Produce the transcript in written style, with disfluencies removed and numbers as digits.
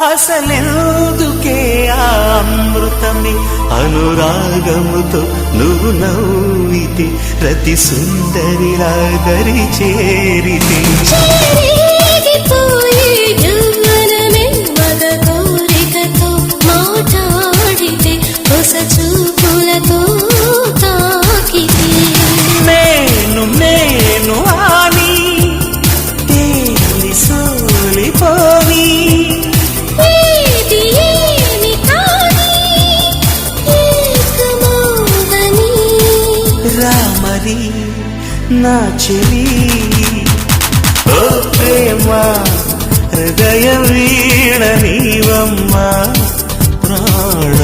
అసలెందుకే ఆ అమృతమే అనురాగముతో నువ్వు నవ్వితే రతి సుందరిలా దరి చేరితే చూపులతో తాకితే నేను నేను ఆని తేలి సోలిపోని ఏది ఏమి కాని ఏకమౌవని రామరి నా చెలి ఓ ప్రేమ హృదయ వీణ నీవమ్మ ప్రాణ